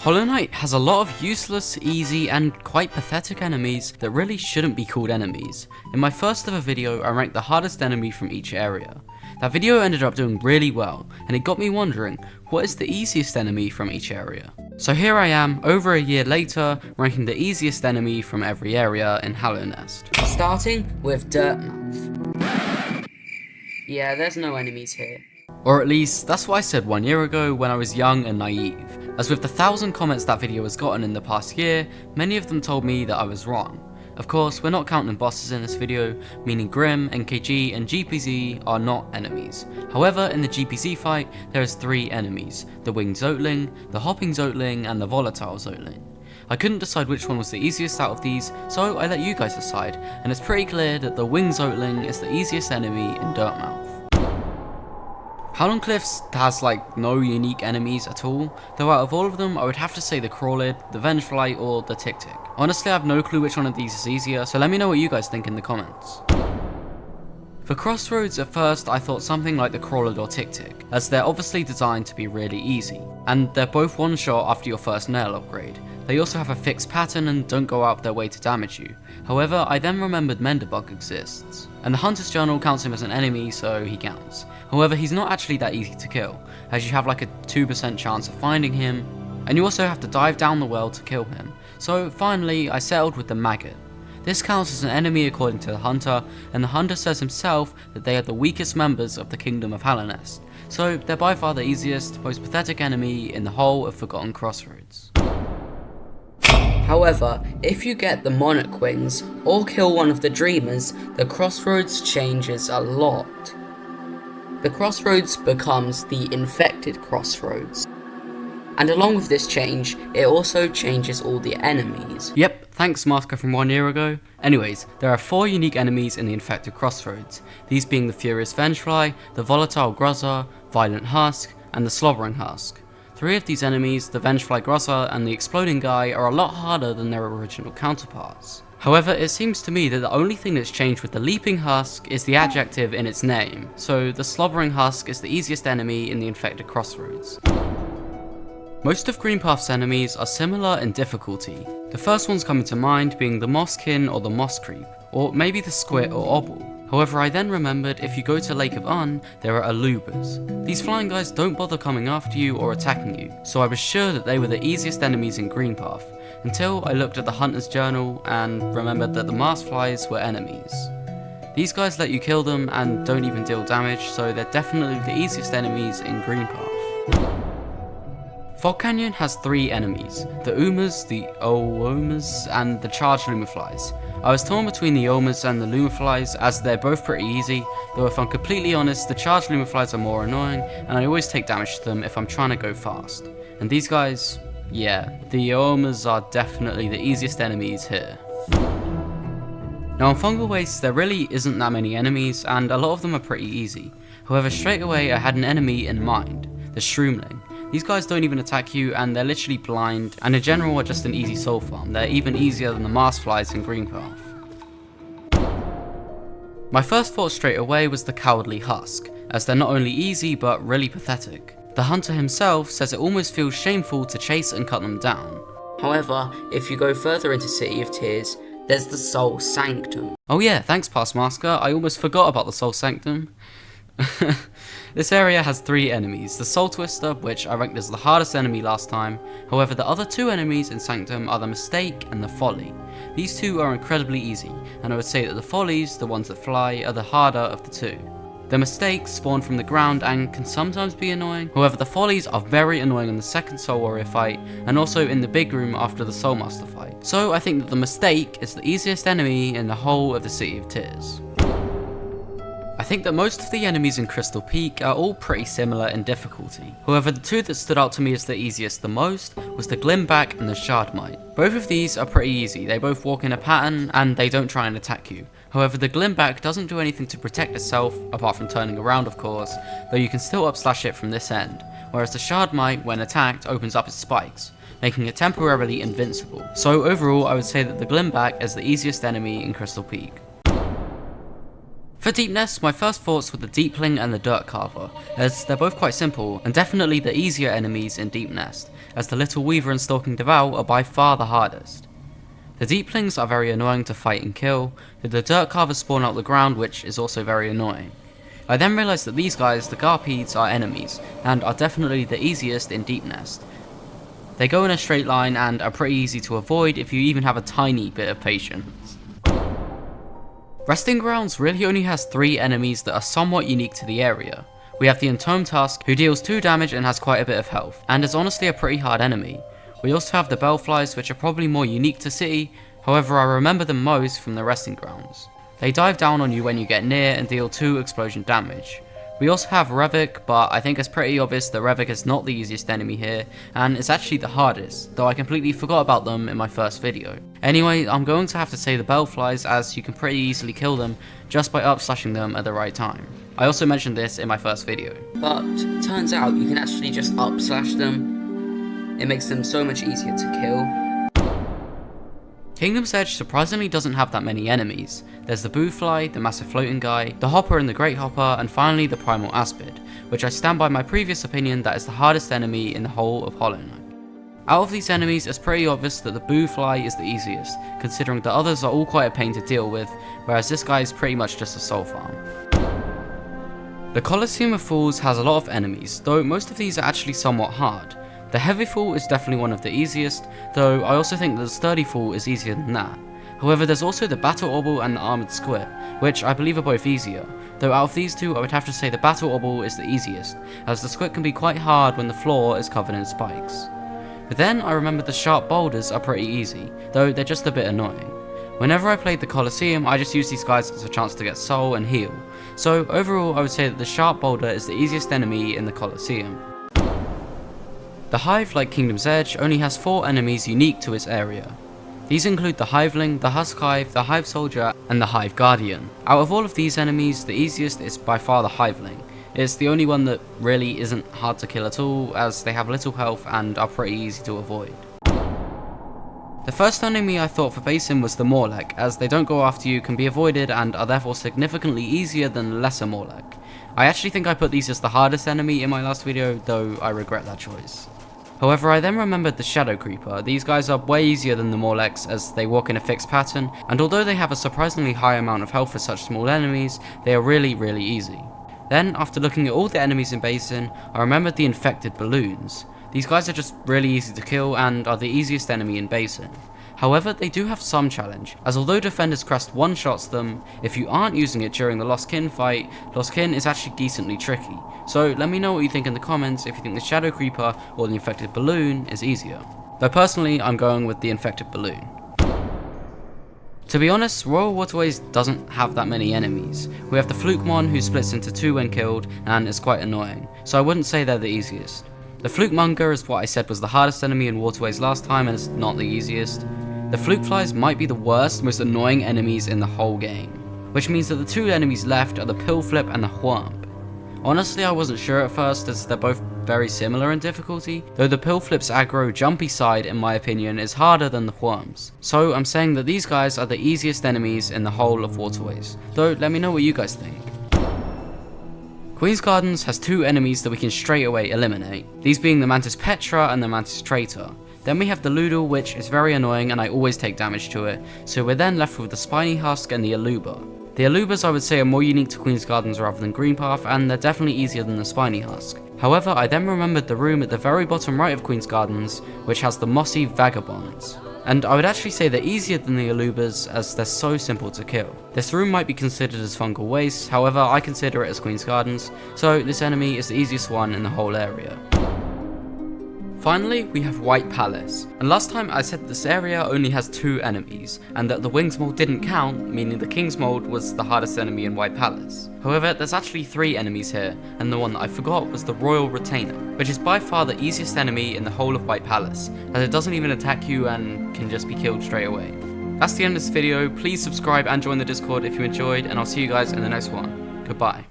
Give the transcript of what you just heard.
Hollow Knight has a lot of useless, easy, and quite pathetic enemies that really shouldn't be called enemies. In my first ever video, I ranked the hardest enemy from each area. That video ended up doing really well, and it got me wondering, what is the easiest enemy from each area? So here I am, over a year later, ranking the easiest enemy from every area in Hallownest. Starting with Dirtmouth. Yeah, there's no enemies here. Or at least, that's what I said 1 year ago when I was young and naive. As with the 1,000 comments that video has gotten in the past year, many of them told me that I was wrong. Of course, we're not counting bosses in this video, meaning Grim, NKG, and GPZ are not enemies. However, in the GPZ fight, there is 3 enemies: the Winged Zoatling, the Hopping Zoatling, and the Volatile Zoatling. I couldn't decide which one was the easiest out of these, so I let you guys decide, and it's pretty clear that the Winged Zoatling is the easiest enemy in Dirtmouth. Howling Cliffs has like no unique enemies at all, though out of all of them I would have to say the Crawlid, the Vengefly, or the Tick-Tick. Honestly, I have no clue which one of these is easier, so let me know what you guys think in the comments. For Crossroads, at first I thought something like the Crawlid or Tick-Tick, as they're obviously designed to be really easy, and they're both one shot after your first nail upgrade. They also have a fixed pattern and don't go out of their way to damage you. However, I then remembered Menderbug exists, and the Hunter's Journal counts him as an enemy, so he counts. However, he's not actually that easy to kill, as you have like a 2% chance of finding him, and you also have to dive down the well to kill him. So finally, I settled with the Maggot. This counts as an enemy according to the Hunter, and the Hunter says himself that they are the weakest members of the Kingdom of Hallownest, so they're by far the easiest, most pathetic enemy in the whole of Forgotten Crossroads. However, if you get the Monarch Wings, or kill one of the Dreamers, the Crossroads changes a lot. The Crossroads becomes the Infected Crossroads. And along with this change, it also changes all the enemies. Yep, thanks Masker from 1 year ago. Anyways, there are 4 unique enemies in the Infected Crossroads, these being the Furious Vengefly, the Volatile Grozza, Violent Husk, and the Slobbering Husk. 3 of these enemies, the Vengefly Grozza and the Exploding Guy, are a lot harder than their original counterparts. However, it seems to me that the only thing that's changed with the Leaping Husk is the adjective in its name, so the Slobbering Husk is the easiest enemy in the Infected Crossroads. Most of Greenpath's enemies are similar in difficulty, the first ones coming to mind being the Mosskin or the Moss Creep, or maybe the Squit or Obble. However, I then remembered if you go to Lake of Un, there are Alubas. These flying guys don't bother coming after you or attacking you, so I was sure that they were the easiest enemies in Greenpath, until I looked at the Hunter's Journal and remembered that the Marsflies were enemies. These guys let you kill them and don't even deal damage, so they're definitely the easiest enemies in Greenpath. Fog Canyon has 3 enemies, the Umas, the Oomas, and the Charged Lumaflies. I was torn between the Oomas and the Lumaflies as they're both pretty easy, though if I'm completely honest, the Charged Lumaflies are more annoying, and I always take damage to them if I'm trying to go fast. And these guys, yeah, the Oomas are definitely the easiest enemies here. Now on Fungal Wastes there really isn't that many enemies, and a lot of them are pretty easy. However, straight away I had an enemy in mind, the Shroomling. These guys don't even attack you, and they're literally blind, and in general are just an easy soul farm. They're even easier than the Marsflies in Greenpath. My first thought straight away was the Cowardly Husk, as they're not only easy but really pathetic. The Hunter himself says it almost feels shameful to chase and cut them down. However, if you go further into City of Tears, there's the Soul Sanctum. Oh yeah, thanks Past Masker, I almost forgot about the Soul Sanctum. This area has 3 enemies, the Soul Twister, which I ranked as the hardest enemy last time. However, the other 2 enemies in Sanctum are the Mistake and the Folly. These 2 are incredibly easy, and I would say that the Follies, the ones that fly, are the harder of the 2. The Mistakes spawn from the ground and can sometimes be annoying, however the Follies are very annoying in the second Soul Warrior fight, and also in the big room after the Soul Master fight. So I think that the Mistake is the easiest enemy in the whole of the City of Tears. I think that most of the enemies in Crystal Peak are all pretty similar in difficulty. However, the 2 that stood out to me as the easiest the most was the Glimback and the Shardmite. Both of these are pretty easy, they both walk in a pattern and they don't try and attack you. However, the Glimback doesn't do anything to protect itself, apart from turning around of course, though you can still upslash it from this end, whereas the Shardmite, when attacked, opens up its spikes, making it temporarily invincible. So overall, I would say that the Glimback is the easiest enemy in Crystal Peak. For Deepnest, my first thoughts were the Deepling and the Dirt Carver, as they're both quite simple and definitely the easier enemies in Deepnest, as the Little Weaver and Stalking Devour are by far the hardest. The Deeplings are very annoying to fight and kill, with the Dirt Carvers spawn out the ground, which is also very annoying. I then realised that these guys, the Garpedes, are enemies, and are definitely the easiest in Deepnest. They go in a straight line and are pretty easy to avoid if you even have a tiny bit of patience. Resting Grounds really only has 3 enemies that are somewhat unique to the area. We have the Entombed Husk, who deals 2 damage and has quite a bit of health, and is honestly a pretty hard enemy. We also have the Bellflies, which are probably more unique to City, however I remember them most from the Resting Grounds. They dive down on you when you get near and deal 2 explosion damage. We also have Revok, but I think it's pretty obvious that Revok is not the easiest enemy here, and it's actually the hardest, though I completely forgot about them in my first video. Anyway, I'm going to have to say the Bellflies, as you can pretty easily kill them just by up-slashing them at the right time. I also mentioned this in my first video. But turns out you can actually just up-slash them. It makes them so much easier to kill. Kingdom's Edge surprisingly doesn't have that many enemies. There's the Boofly, the massive floating guy, the Hopper and the Great Hopper, and finally the Primal Aspid, which I stand by my previous opinion that is the hardest enemy in the whole of Hallownest. Out of these enemies, it's pretty obvious that the Boofly is the easiest, considering the others are all quite a pain to deal with, whereas this guy is pretty much just a soul farm. The Colosseum of Fools has a lot of enemies, though most of these are actually somewhat hard. The Heavy Fool is definitely one of the easiest, though I also think that the Sturdy Fool is easier than that. However, there's also the Battle Obble and the Armoured Squid, which I believe are both easier, though out of these two I would have to say the Battle Obble is the easiest, as the Squid can be quite hard when the floor is covered in spikes. But then I remember the Sharp Boulders are pretty easy, though they're just a bit annoying. Whenever I played the Colosseum, I just used these guys as a chance to get soul and heal, so overall I would say that the Sharp Boulder is the easiest enemy in the Colosseum. The Hive, like Kingdom's Edge, only has 4 enemies unique to its area. These include the Hiveling, the Husk Hive, the Hive Soldier, and the Hive Guardian. Out of all of these enemies, the easiest is by far the Hiveling. It's the only one that really isn't hard to kill at all, as they have little health and are pretty easy to avoid. The first enemy I thought for Basin was the Morlek, as they don't go after you, can be avoided, and are therefore significantly easier than the lesser Morlek. I actually think I put these as the hardest enemy in my last video, though I regret that choice. However, I then remembered the Shadow Creeper. These guys are way easier than the Morleks, as they walk in a fixed pattern, and although they have a surprisingly high amount of health for such small enemies, they are really easy. Then, after looking at all the enemies in Basin, I remembered the Infected Balloons. These guys are just really easy to kill and are the easiest enemy in Basin. However, they do have some challenge, as although Defender's Crest one-shots them, if you aren't using it during the Lost Kin fight, Lost Kin is actually decently tricky. So let me know what you think in the comments if you think the Shadow Creeper or the Infected Balloon is easier. Though personally, I'm going with the Infected Balloon. To be honest, Royal Waterways doesn't have that many enemies. We have the Flukemon, who splits into 2 when killed, and is quite annoying, so I wouldn't say they're the easiest. The Flukemonger is what I said was the hardest enemy in Waterways last time, and it's not the easiest. The Flukeflies might be the worst, most annoying enemies in the whole game, which means that the 2 enemies left are the Pillflip and the Whomp. Honestly, I wasn't sure at first, as they're both very similar in difficulty, though the Pillflip's aggro jumpy side, in my opinion, is harder than the Whomps. So I'm saying that these guys are the easiest enemies in the whole of Waterways, though let me know what you guys think. Queen's Gardens has 2 enemies that we can straight away eliminate, these being the Mantis Petra and the Mantis Traitor. Then we have the Loodle, which is very annoying and I always take damage to it, so we're then left with the Spiny Husk and the Aluba. The Alubas I would say are more unique to Queen's Gardens rather than Greenpath, and they're definitely easier than the Spiny Husk. However, I then remembered the room at the very bottom right of Queen's Gardens, which has the Mossy Vagabonds. And I would actually say they're easier than the Alubas, as they're so simple to kill. This room might be considered as Fungal Wastes, however I consider it as Queen's Gardens, so this enemy is the easiest one in the whole area. Finally, we have White Palace, and last time I said this area only has 2 enemies, and that the Wings Mold didn't count, meaning the King's Mold was the hardest enemy in White Palace. However, there's actually 3 enemies here, and the one that I forgot was the Royal Retainer, which is by far the easiest enemy in the whole of White Palace, as it doesn't even attack you and can just be killed straight away. That's the end of this video. Please subscribe and join the Discord if you enjoyed, and I'll see you guys in the next one. Goodbye.